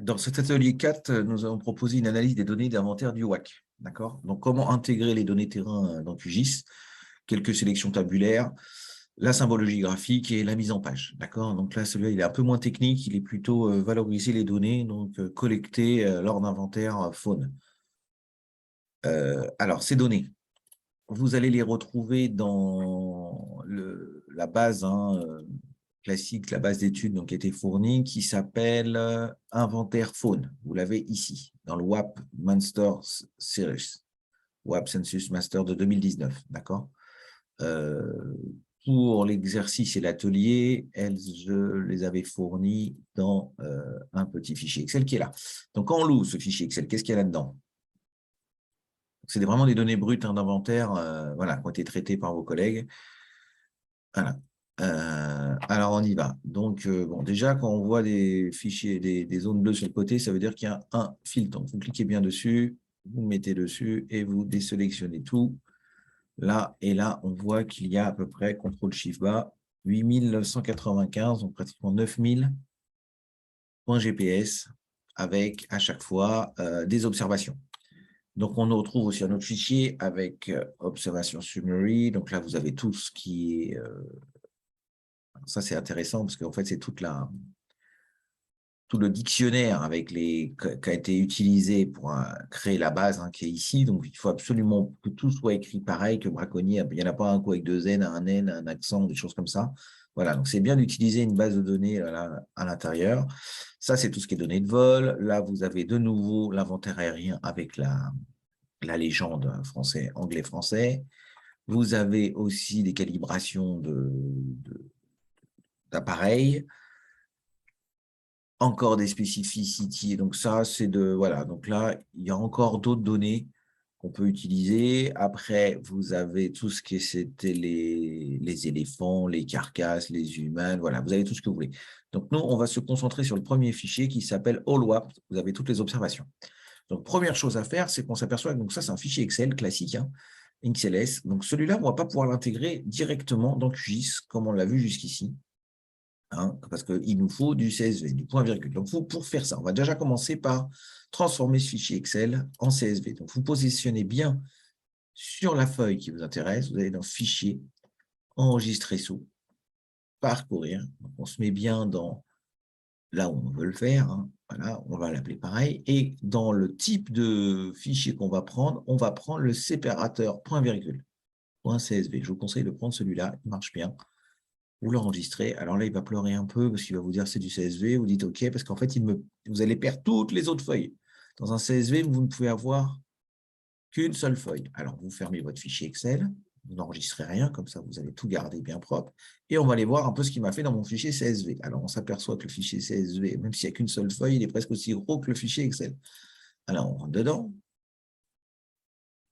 Dans cet atelier 4, nous avons proposé une analyse des données d'inventaire du WAC. D'accord. Donc, comment intégrer les données terrain dans QGIS, quelques sélections tabulaires, la symbologie graphique et la mise en page. D'accord. Donc là, celui-là, il est un peu moins technique, il est plutôt valoriser les données, donc collectées lors d'inventaire faune. Alors, ces données, vous allez les retrouver dans la base classique, la base d'études qui a été fournie, qui s'appelle Inventaire Faune. Vous l'avez ici, dans le WAP Master Series, WAP Census Master de 2019. D'accord. Pour l'exercice et l'atelier, je les avais fournis dans un petit fichier Excel qui est là. Donc, quand on loue ce fichier Excel, qu'est-ce qu'il y a là-dedans? C'est vraiment des données brutes d'inventaire voilà, qui ont été traitées par vos collègues. Voilà. Alors, on y va. Donc, bon, déjà, quand on voit des fichiers, des zones bleues sur le côté, ça veut dire qu'il y a un filtre. Donc, vous cliquez bien dessus, vous mettez dessus et vous désélectionnez tout. Là et là, on voit qu'il y a à peu près, CTRL-SHIFT-bas, 8995, donc pratiquement 9000 points GPS avec à chaque fois des observations. Donc, on retrouve aussi un autre fichier avec Observation Summary. Donc là, vous avez tout ce qui est... ça, c'est intéressant parce qu'en fait, c'est tout le dictionnaire avec qui a été utilisé pour créer la base qui est ici. Donc, il faut absolument que tout soit écrit pareil, que braconnier. Il n'y en a pas un coup avec deux N, un N, un accent, des choses comme ça. Voilà, donc c'est bien d'utiliser une base de données là, à l'intérieur. Ça, c'est tout ce qui est données de vol. Là, vous avez de nouveau l'inventaire aérien avec la légende français, anglais-français. Vous avez aussi des calibrations d'appareils, encore des spécificités. Donc ça, c'est voilà. Donc là, il y a encore d'autres données qu'on peut utiliser. Après, vous avez tout ce qui c'était les éléphants, les carcasses, les humains. Voilà, vous avez tout ce que vous voulez. Donc nous, on va se concentrer sur le premier fichier qui s'appelle AllWAP. Vous avez toutes les observations. Donc, première chose à faire, c'est qu'on s'aperçoit que ça, c'est un fichier Excel classique, XLS. Donc, celui-là, on ne va pas pouvoir l'intégrer directement dans QGIS, comme on l'a vu jusqu'ici, parce qu'il nous faut du CSV, du point virgule. Donc, pour faire ça, on va déjà commencer par transformer ce fichier Excel en CSV. Donc, vous positionnez bien sur la feuille qui vous intéresse. Vous allez dans Fichier, Enregistrer sous, Parcourir. Donc, on se met bien dans là où on veut le faire. Voilà, on va l'appeler pareil. Et dans le type de fichier qu'on va prendre le séparateur point virgule, .csv. Je vous conseille de prendre celui-là, il marche bien. Vous l'enregistrez. Alors là, il va pleurer un peu parce qu'il va vous dire c'est du CSV. Vous dites OK, parce qu'en fait, vous allez perdre toutes les autres feuilles. Dans un CSV, vous ne pouvez avoir qu'une seule feuille. Alors, vous fermez votre fichier Excel. Vous n'enregistrez rien, comme ça, vous allez tout garder bien propre. Et on va aller voir un peu ce qu'il m'a fait dans mon fichier CSV. Alors, on s'aperçoit que le fichier CSV, même s'il n'y a qu'une seule feuille, il est presque aussi gros que le fichier Excel. Alors, on rentre dedans.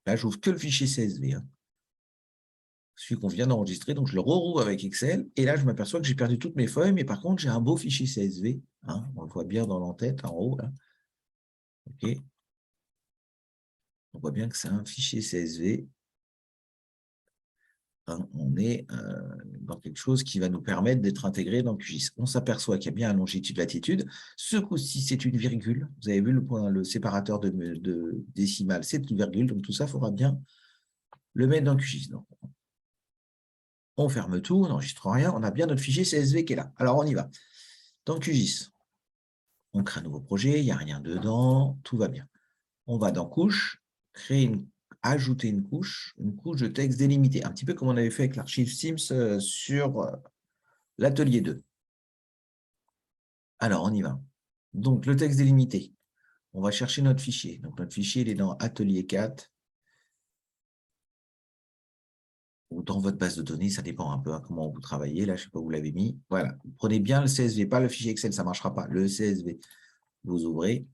Là, j'ouvre que le fichier CSV. Celui qu'on vient d'enregistrer. Donc, je le rerouvre avec Excel. Et là, je m'aperçois que j'ai perdu toutes mes feuilles. Mais par contre, j'ai un beau fichier CSV. On le voit bien dans l'entête, en haut. Là. OK. On voit bien que c'est un fichier CSV. On est dans quelque chose qui va nous permettre d'être intégré dans QGIS. On s'aperçoit qu'il y a bien un longitude-latitude. Ce coup-ci, c'est une virgule. Vous avez vu le séparateur de décimale, c'est une virgule. Donc, tout ça, il faudra bien le mettre dans QGIS. Donc, on ferme tout, on n'enregistre rien. On a bien notre fichier CSV qui est là. Alors, on y va. Dans QGIS, on crée un nouveau projet. Il n'y a rien dedans. Tout va bien. On va dans Couche, ajouter une couche de texte délimitée, un petit peu comme on avait fait avec l'archive Sims sur l'atelier 2. Alors, on y va. Donc, le texte délimité. On va chercher notre fichier. Donc, notre fichier, il est dans Atelier 4. Ou dans votre base de données, ça dépend un peu comment vous travaillez. Là, je ne sais pas où vous l'avez mis. Voilà. Vous prenez bien le CSV, pas le fichier Excel, ça ne marchera pas. Le CSV, vous ouvrez.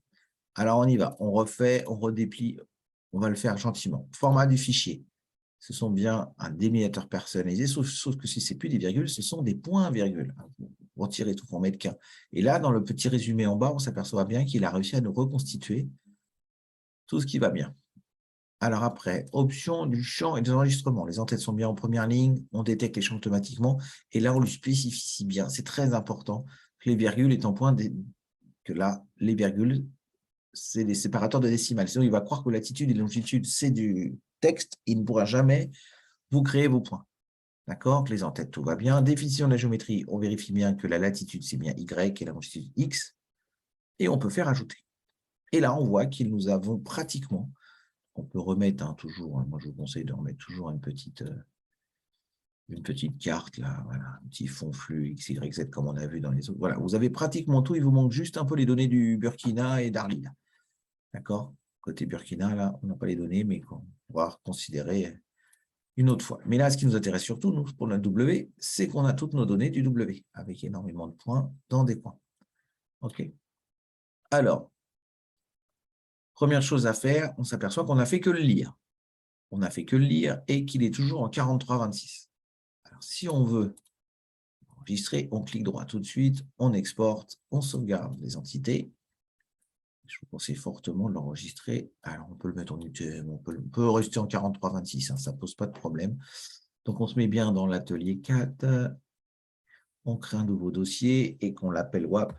Alors, on y va. On refait, on redéplie. On va le faire gentiment. Format du fichier. Ce sont bien un délimitateur personnalisé, sauf que si ce n'est plus des virgules, ce sont des points-virgules. Vous retirez tout, pour mettre qu'un. Et là, dans le petit résumé en bas, on s'aperçoit bien qu'il a réussi à nous reconstituer tout ce qui va bien. Alors après, option du champ et des enregistrements. Les entêtes sont bien en première ligne, on détecte les champs automatiquement, et là, on lui spécifie bien. C'est très important que les virgules étant point que là, les virgules, c'est des séparateurs de décimales. Sinon, il va croire que latitude et longitude, c'est du texte. Il ne pourra jamais vous créer vos points. D'accord? Les en-têtes, tout va bien. Définition de la géométrie, on vérifie bien que la latitude, c'est bien Y et la longitude X. Et on peut faire ajouter. Et là, on voit que nous avons pratiquement, on peut remettre toujours, moi je vous conseille de remettre toujours une petite carte, là, voilà, un petit fond flux X, Y, Z, comme on a vu dans les autres. Voilà, vous avez pratiquement tout, il vous manque juste un peu les données du Burkina et d'Arli. D'accord? Côté Burkina, là, on n'a pas les données, mais on pourra considérer une autre fois. Mais là, ce qui nous intéresse surtout, nous, pour notre W, c'est qu'on a toutes nos données du W, avec énormément de points dans des coins. OK? Alors, première chose à faire, on s'aperçoit qu'on n'a fait que le lire. On n'a fait que le lire et qu'il est toujours en 43-26. Alors, si on veut enregistrer, on clique droit tout de suite, on exporte, on sauvegarde les entités. Je vous conseille fortement de l'enregistrer. Alors, on peut le mettre en UTM, on peut rester en 43-26, hein, ça ne pose pas de problème. Donc, on se met bien dans l'atelier 4, on crée un nouveau dossier et qu'on l'appelle WAP.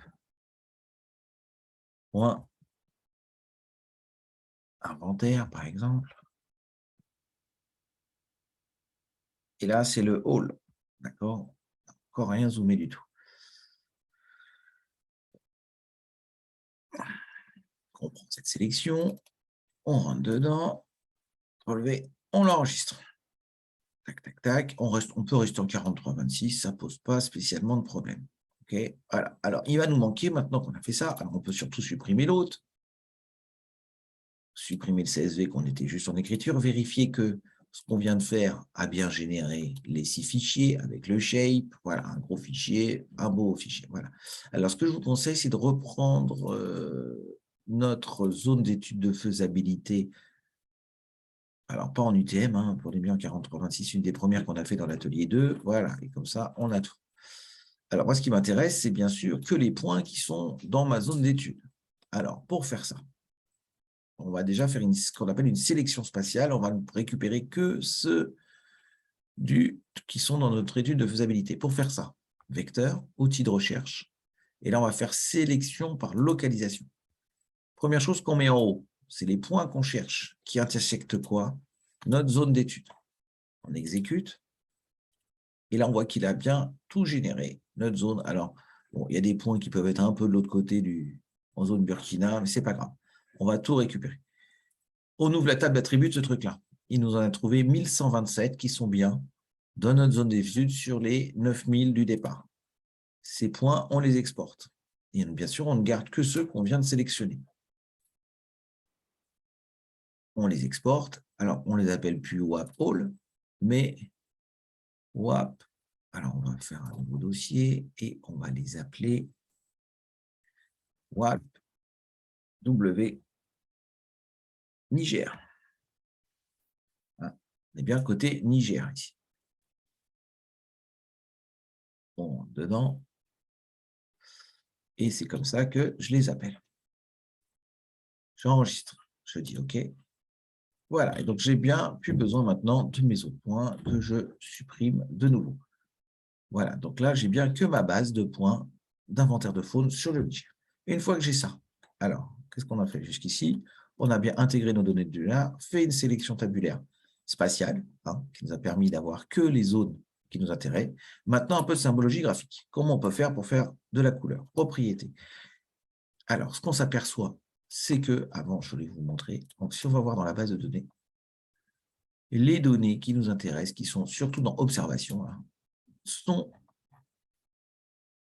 Inventaire, par exemple. Et là, c'est le hall. D'accord? Encore rien zoomé du tout. On prend cette sélection, on rentre dedans, relevé, on l'enregistre. Tac, tac, tac. On peut rester en 43-26, ça ne pose pas spécialement de problème. OK? Voilà. Alors, il va nous manquer, maintenant qu'on a fait ça, alors on peut surtout supprimer l'autre, supprimer le CSV qu'on était juste en écriture, vérifier que ce qu'on vient de faire a bien généré les 6 fichiers avec le shape, voilà, un gros fichier, un beau fichier. Voilà. Alors, ce que je vous conseille, c'est de reprendre notre zone d'étude de faisabilité. Alors, pas en UTM, hein, pour les mieux en 43-26, une des premières qu'on a fait dans l'atelier 2. Voilà, et comme ça, on a tout. Alors, moi, ce qui m'intéresse, c'est bien sûr que les points qui sont dans ma zone d'étude. Alors, pour faire ça, on va déjà faire ce qu'on appelle une sélection spatiale. On va ne récupérer que ceux qui sont dans notre étude de faisabilité. Pour faire ça, vecteur, outil de recherche. Et là, on va faire sélection par localisation. Première chose qu'on met en haut, c'est les points qu'on cherche, qui intersectent quoi? Notre zone d'étude. On exécute. Et là, on voit qu'il a bien tout généré, notre zone. Alors, bon, il y a des points qui peuvent être un peu de l'autre côté en zone Burkina, mais ce n'est pas grave. On va tout récupérer. On ouvre la table d'attributs de ce truc-là. Il nous en a trouvé 1127 qui sont bien dans notre zone d'étude sur les 9000 du départ. Ces points, on les exporte. Et bien sûr, on ne garde que ceux qu'on vient de sélectionner. On les exporte. Alors, on ne les appelle plus WAP All, mais WAP. Alors, on va faire un nouveau dossier et on va les appeler WAP W Niger. Hein, on est bien côté Niger ici. Bon, dedans. Et c'est comme ça que je les appelle. J'enregistre. Je dis OK. Voilà. Et donc, j'ai bien plus besoin maintenant de mes autres points que je supprime de nouveau. Voilà. Donc là, j'ai bien que ma base de points d'inventaire de faune sur le Niger. Et une fois que j'ai ça, alors, qu'est-ce qu'on a fait jusqu'ici? On a bien intégré nos données de là, fait une sélection tabulaire spatiale, hein, qui nous a permis d'avoir que les zones qui nous intéressent. Maintenant, un peu de symbologie graphique. Comment on peut faire pour faire de la couleur? Propriété. Alors, ce qu'on s'aperçoit, c'est que, avant, je voulais vous montrer, donc si on va voir dans la base de données, les données qui nous intéressent, qui sont surtout dans observation, hein, sont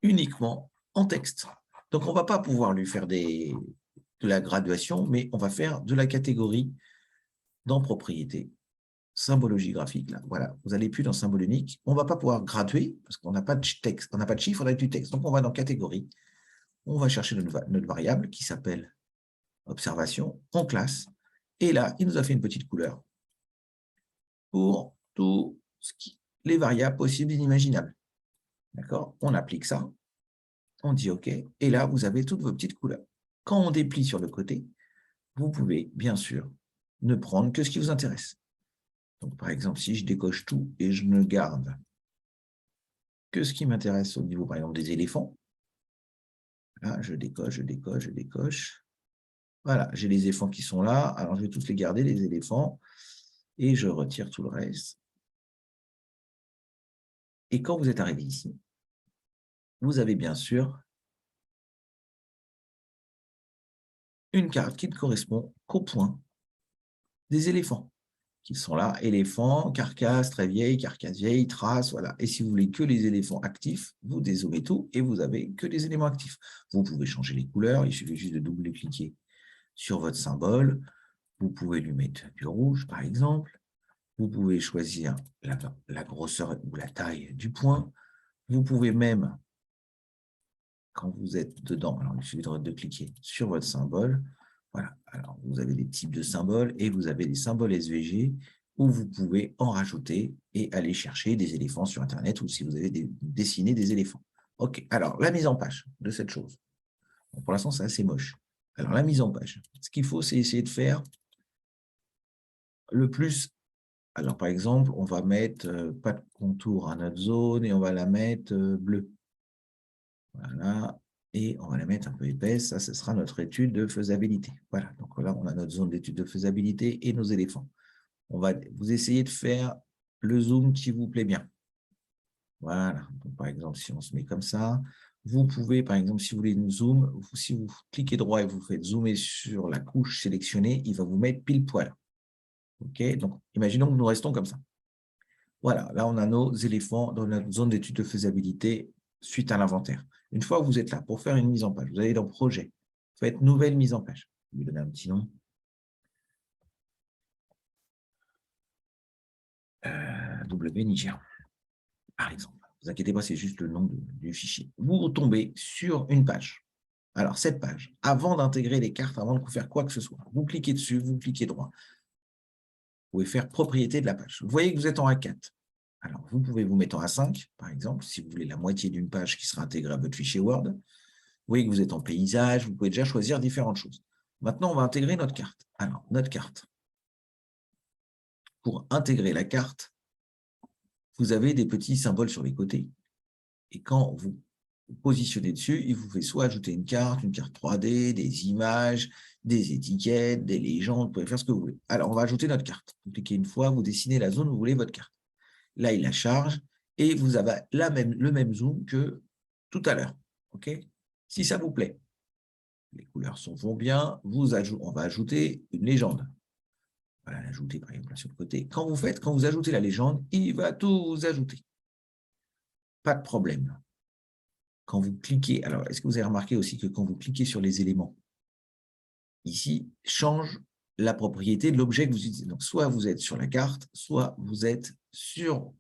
uniquement en texte. Donc, on ne va pas pouvoir lui faire de la graduation, mais on va faire de la catégorie dans propriété, symbologie graphique. Là. Voilà, vous n'allez plus dans symbole unique. On ne va pas pouvoir graduer parce qu'on n'a pas de texte, on n'a pas de chiffre, on a du texte. Donc, on va dans catégorie. On va chercher notre variable qui s'appelle observation, on classe. Et là, il nous a fait une petite couleur pour tous les variables possibles et inimaginables. D'accord? On applique ça. On dit OK, et là, vous avez toutes vos petites couleurs. Quand on déplie sur le côté, vous pouvez, bien sûr, ne prendre que ce qui vous intéresse. Donc, par exemple, si je décoche tout et je ne garde que ce qui m'intéresse au niveau, par exemple, des éléphants, Là, je décoche, je décoche, je décoche. Voilà, j'ai les éléphants qui sont là. Alors, je vais tous les garder, les éléphants. Et je retire tout le reste. Et quand vous êtes arrivé ici, vous avez bien sûr une carte qui ne correspond qu'au point des éléphants, qui sont là, éléphants, carcasse très vieille, carcasse vieille, trace, voilà. Et si vous voulez que les éléphants actifs, vous dézoomez tout et vous avez que des éléments actifs. Vous pouvez changer les couleurs, il suffit juste de double-cliquer sur votre symbole. Vous pouvez lui mettre du rouge, par exemple. Vous pouvez choisir la grosseur ou la taille du point. Vous pouvez même, quand vous êtes dedans, alors il suffit de cliquer sur votre symbole. Voilà, alors vous avez des types de symboles et vous avez des symboles SVG où vous pouvez en rajouter et aller chercher des éléphants sur Internet ou si vous avez dessiné des éléphants. OK, alors la mise en page de cette chose. Bon, pour l'instant, c'est assez moche. Alors la mise en page, ce qu'il faut, c'est essayer de faire le plus. Alors par exemple, on va mettre pas de contour à notre zone et on va la mettre bleue. Voilà, et on va la mettre un peu épaisse. Ça, ce sera notre étude de faisabilité. Voilà, donc là, on a notre zone d'étude de faisabilité et nos éléphants. On va vous essayer de faire le zoom qui vous plaît bien. Voilà, donc, par exemple, si on se met comme ça, vous pouvez, par exemple, si vous voulez une zoom, si vous cliquez droit et vous faites zoomer sur la couche sélectionnée, il va vous mettre pile poil. OK, donc imaginons que nous restons comme ça. Voilà, là, on a nos éléphants dans notre zone d'étude de faisabilité suite à l'inventaire. Une fois que vous êtes là pour faire une mise en page, vous allez dans Projet, vous faites Nouvelle mise en page. Je vais lui donner un petit nom. W Niger, par exemple. Ne vous inquiétez pas, c'est juste le nom du fichier. Vous tombez sur une page. Alors, cette page, avant d'intégrer les cartes, avant de faire quoi que ce soit, vous cliquez dessus, vous cliquez droit. Vous pouvez faire propriété de la page. Vous voyez que vous êtes en A4. Alors, vous pouvez vous mettre en A5, par exemple, si vous voulez la moitié d'une page qui sera intégrée à votre fichier Word. Vous voyez que vous êtes en paysage, vous pouvez déjà choisir différentes choses. Maintenant, on va intégrer notre carte. Alors, notre carte. Pour intégrer la carte, vous avez des petits symboles sur les côtés. Et quand vous positionnez dessus, il vous fait soit ajouter une carte 3D, des images, des étiquettes, des légendes, vous pouvez faire ce que vous voulez. Alors, on va ajouter notre carte. Vous cliquez une fois, vous dessinez la zone où vous voulez votre carte. Là, il la charge et vous avez le même zoom que tout à l'heure. Okay, si ça vous plaît, les couleurs vont bien, on va ajouter une légende. Voilà, l'ajouter par exemple sur le côté. Quand vous ajoutez la légende, il va tout vous ajouter. Pas de problème. Quand vous cliquez, alors est-ce que vous avez remarqué aussi que quand vous cliquez sur les éléments, ici, change la propriété de l'objet que vous utilisez. Donc, soit vous êtes sur la carte, soit vous êtes sur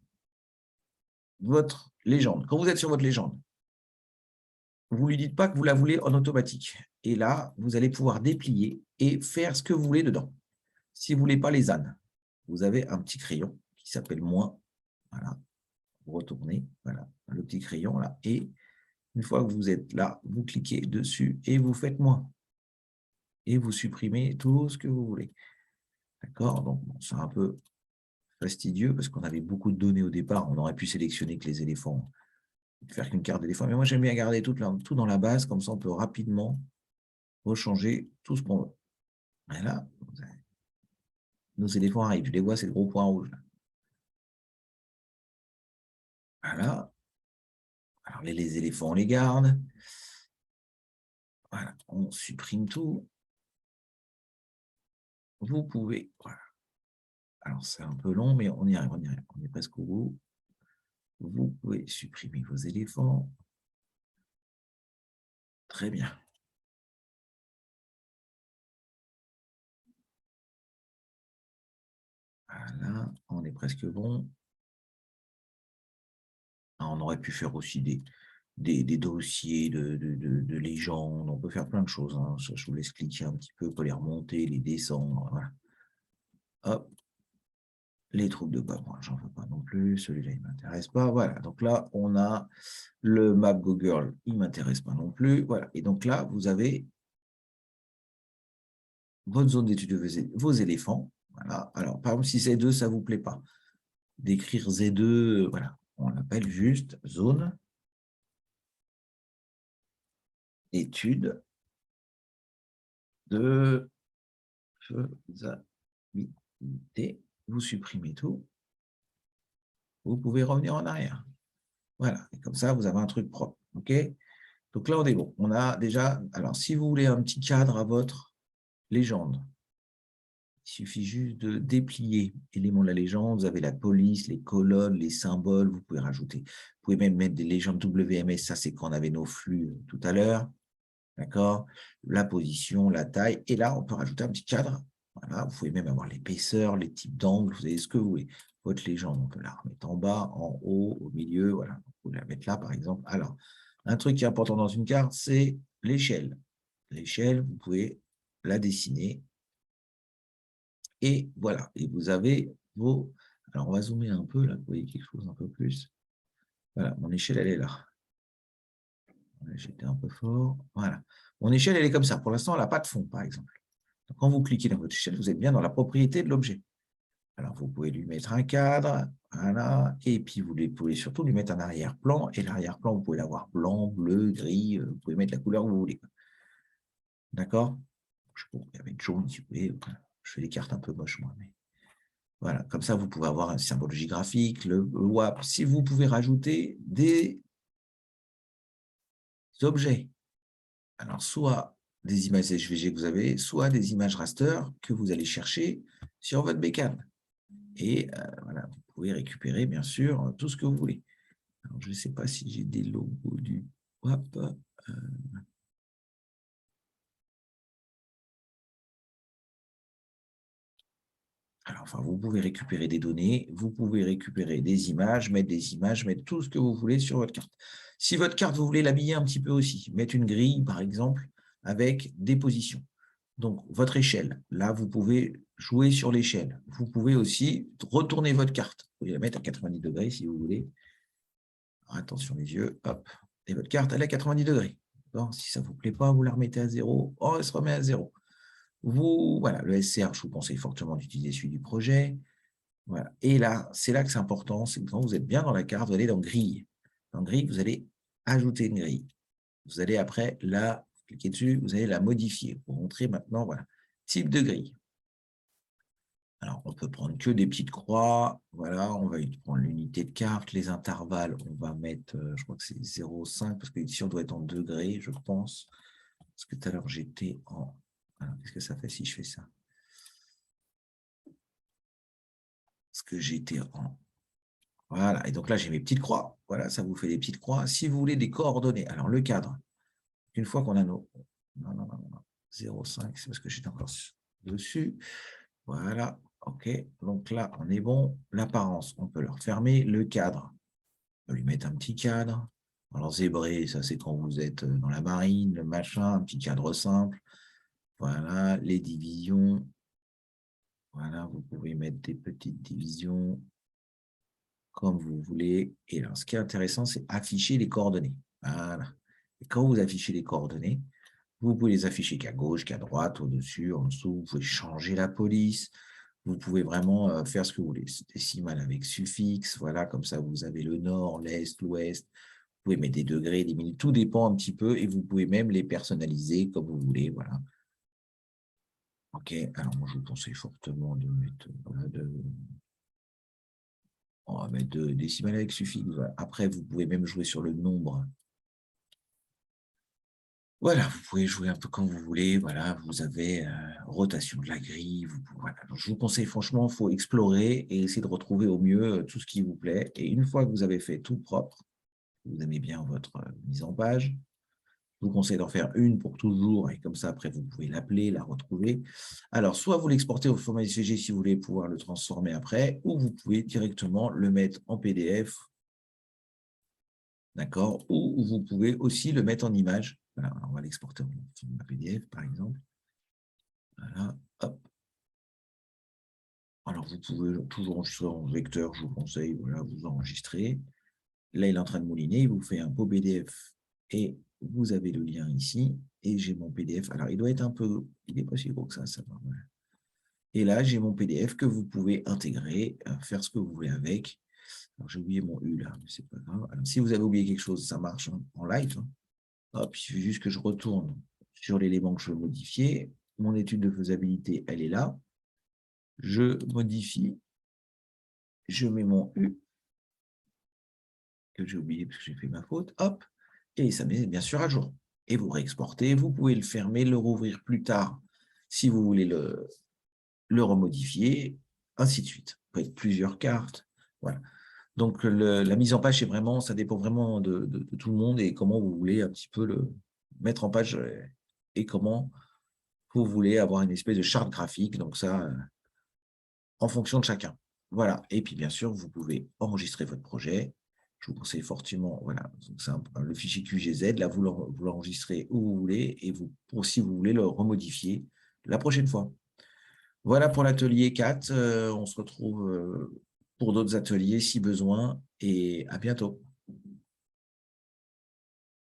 votre légende. Quand vous êtes sur votre légende, vous ne lui dites pas que vous la voulez en automatique. Et là, vous allez pouvoir déplier et faire ce que vous voulez dedans. Si vous ne voulez pas les ânes, vous avez un petit crayon qui s'appelle moins. Voilà, vous retournez, voilà, le petit crayon là. Et une fois que vous êtes là, vous cliquez dessus et vous faites moins. Et vous supprimez tout ce que vous voulez. D'accord? Donc, bon, c'est un peu fastidieux parce qu'on avait beaucoup de données au départ. On aurait pu sélectionner que les éléphants, faire qu'une carte d'éléphant. Mais moi, j'aime bien garder tout dans la base. Comme ça, on peut rapidement rechanger tout ce qu'on veut. Voilà. Nos éléphants arrivent. Je les vois, c'est le gros point rouge. Là. Voilà. Alors, les éléphants, on les garde. Voilà. On supprime tout. Vous pouvez. Voilà. Alors, c'est un peu long, mais on y arrive, on y arrive. On est presque au bout. Vous pouvez supprimer vos éléphants. Très bien. Voilà, on est presque bon. On aurait pu faire aussi des dossiers de légendes. On peut faire plein de choses. Hein. Je vous laisse cliquer un petit peu, on peut les remonter, les descendre. Voilà. Hop. Les troupes de bas, moi, j'en veux pas non plus. Celui-là, il ne m'intéresse pas. Voilà. Donc là, on a le map Google, il ne m'intéresse pas non plus. Voilà. Et donc là, vous avez votre zone d'étude de vos éléphants. Voilà. Alors, par exemple, si Z2, ça ne vous plaît pas, d'écrire Z2, voilà. On l'appelle juste zone. étude de faisabilité. Vous supprimez tout. Vous pouvez revenir en arrière. Voilà, et comme ça, vous avez un truc propre. OK? Donc là, on est bon. On a déjà... Alors, si vous voulez un petit cadre à votre légende, il suffit juste de déplier l'élément de la légende. Vous avez la police, les colonnes, les symboles. Vous pouvez rajouter. Vous pouvez même mettre des légendes WMS. Ça, c'est quand on avait nos flux tout à l'heure. D'accord? La position, la taille. Et là, on peut rajouter un petit cadre. Voilà. Vous pouvez même avoir l'épaisseur, les types d'angles. Vous avez ce que vous voulez. Votre légende, on peut la remettre en bas, en haut, au milieu. Voilà. Vous pouvez la mettre là, par exemple. Alors, un truc qui est important dans une carte, c'est l'échelle. L'échelle, vous pouvez la dessiner. Et voilà. Et vous avez vos... Alors, on va zoomer un peu, là. Vous voyez quelque chose un peu plus. Voilà, mon échelle, elle est là. J'étais un peu fort. Voilà. Mon échelle, elle est comme ça. Pour l'instant, elle n'a pas de fond, par exemple. Donc, quand vous cliquez dans votre échelle, vous êtes bien dans la propriété de l'objet. Alors, vous pouvez lui mettre un cadre, voilà, et puis vous pouvez surtout lui mettre un arrière-plan, et l'arrière-plan, vous pouvez l'avoir blanc, bleu, gris, vous pouvez mettre la couleur que vous voulez. D'accord? Je pourrais mettre jaune, si vous voulez. Je fais des cartes un peu moches, moi. Mais... Voilà, comme ça, vous pouvez avoir un symbologie graphique, le WAP. Si vous pouvez rajouter des objets, alors soit des images SVG que vous avez, soit des images raster que vous allez chercher sur votre bécane. Et voilà, vous pouvez récupérer, bien sûr, tout ce que vous voulez. Alors, je ne sais pas si j'ai des logos du WAP. Alors, enfin, vous pouvez récupérer des données, vous pouvez récupérer des images, mettre tout ce que vous voulez sur votre carte. Si votre carte, vous voulez l'habiller un petit peu aussi, mettre une grille, par exemple, avec des positions. Donc, votre échelle, là, vous pouvez jouer sur l'échelle. Vous pouvez aussi retourner votre carte. Vous pouvez la mettre à 90 degrés si vous voulez. Alors, attention les yeux, hop. Et votre carte, elle est à 90 degrés. Si ça ne vous plaît pas, vous la remettez à 0. Oh, elle se remet à 0. Voilà, le SCR, je vous conseille fortement d'utiliser celui du projet. Voilà. Et là, c'est là que c'est important, c'est que quand vous êtes bien dans la carte, vous allez dans grille. Dans grille, vous allez ajouter une grille. Vous allez après cliquer dessus, vous allez la modifier pour montrer maintenant, voilà, type de grille. Alors, on peut prendre que des petites croix. Voilà, on va prendre l'unité de carte, les intervalles, on va mettre, je crois que c'est 0,5, parce que ici, on doit être en degrés, je pense. Parce que tout à l'heure, j'étais en... Qu'est-ce que ça fait si je fais ça? Parce que j'étais en... Voilà, et donc là, j'ai mes petites croix. Voilà, ça vous fait des petites croix. Si vous voulez des coordonnées, alors le cadre, une fois qu'on a nos... Non, 0,5, c'est parce que j'étais encore dessus. Voilà, OK. Donc là, on est bon. L'apparence, on peut le refermer. Le cadre, on peut lui mettre un petit cadre. Alors, zébré, ça, c'est quand vous êtes dans la marine, le machin, un petit cadre simple. Voilà, les divisions. Voilà, vous pouvez mettre des petites divisions comme vous voulez. Et alors, ce qui est intéressant, c'est afficher les coordonnées. Voilà. Et quand vous affichez les coordonnées, vous pouvez les afficher qu'à gauche, qu'à droite, au-dessus, en dessous. Vous pouvez changer la police. Vous pouvez vraiment faire ce que vous voulez. Décimal avec suffixe, voilà, comme ça, vous avez le nord, l'est, l'ouest. Vous pouvez mettre des degrés, des minutes, tout dépend un petit peu, et vous pouvez même les personnaliser comme vous voulez, voilà. OK, alors moi, je vous conseille fortement de mettre, voilà, on va mettre de décimal avec suffixe. Voilà. Après, vous pouvez même jouer sur le nombre. Voilà, vous pouvez jouer un peu comme vous voulez. Voilà, vous avez rotation de la grille. Voilà. Donc, je vous conseille franchement, il faut explorer et essayer de retrouver au mieux tout ce qui vous plaît. Et une fois que vous avez fait tout propre, vous aimez bien votre mise en page, je vous conseille d'en faire une pour toujours. Et comme ça, après, vous pouvez l'appeler, la retrouver. Alors, soit vous l'exportez au format SVG si vous voulez pouvoir le transformer après, ou vous pouvez directement le mettre en PDF. D'accord? Ou vous pouvez aussi le mettre en image. Voilà, on va l'exporter en format PDF, par exemple. Voilà, hop. Alors, vous pouvez toujours enregistrer en vecteur, je vous conseille, voilà, vous enregistrez. Là, il est en train de mouliner, il vous fait un beau PDF et vous avez le lien ici. Et j'ai mon PDF. Alors, il doit être un peu... Il n'est pas si gros que ça va. Voilà. Et là, j'ai mon PDF que vous pouvez intégrer, faire ce que vous voulez avec. Alors, j'ai oublié mon U là, mais c'est pas grave. Alors, si vous avez oublié quelque chose, ça marche en live. Hein. Hop, il suffit juste que je retourne sur l'élément que je veux modifier. Mon étude de faisabilité, elle est là. Je modifie. Je mets mon U, que j'ai oublié parce que j'ai fait ma faute. Hop, et ça met bien sûr à jour. Et vous réexportez. Vous pouvez le fermer, le rouvrir plus tard si vous voulez le remodifier, ainsi de suite. Vous pouvez être plusieurs cartes. Voilà. Donc, la mise en page, c'est vraiment, ça dépend vraiment de tout le monde et comment vous voulez un petit peu le mettre en page et comment vous voulez avoir une espèce de charte graphique. Donc, ça, en fonction de chacun. Voilà. Et puis, bien sûr, vous pouvez enregistrer votre projet. Je vous conseille fortement, voilà, c'est le fichier QGZ. Là, vous l'enregistrez où vous voulez et si vous voulez le remodifier la prochaine fois. Voilà pour l'atelier 4. On se retrouve pour d'autres ateliers si besoin et à bientôt.